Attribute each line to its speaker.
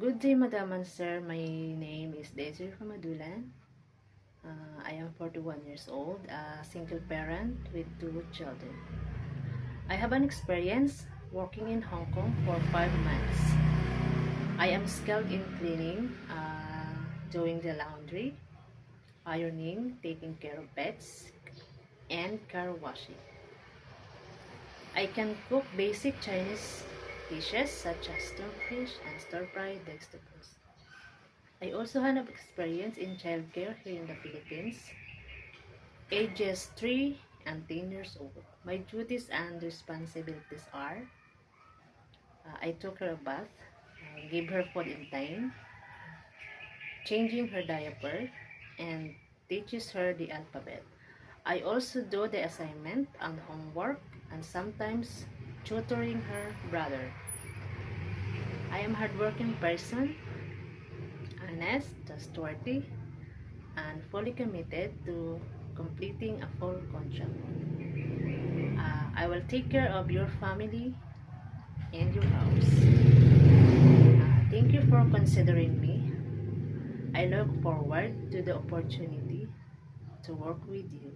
Speaker 1: Good day, Madam and Sir. My name is Desiree Madulan. I am 41 years old, a single parent with 2 children. I have an experience working in Hong Kong for 5 months. I am skilled in cleaning, doing the laundry, ironing, taking care of pets, and car washing. I can cook basic Chinese dishes such as stonefish and stir-fried vegetables. I also have experience in childcare here in the Philippines, ages 3 and 10 years old. My duties and responsibilities are, I took her a bath, give her food in time, changing her diaper, and teaches her the alphabet. I also do the assignment and homework and sometimes tutoring her brother. I am a hardworking person, honest, trustworthy, and fully committed to completing a full contract. I will take care of your family and your house. Thank you for considering me. I look forward to the opportunity to work with you.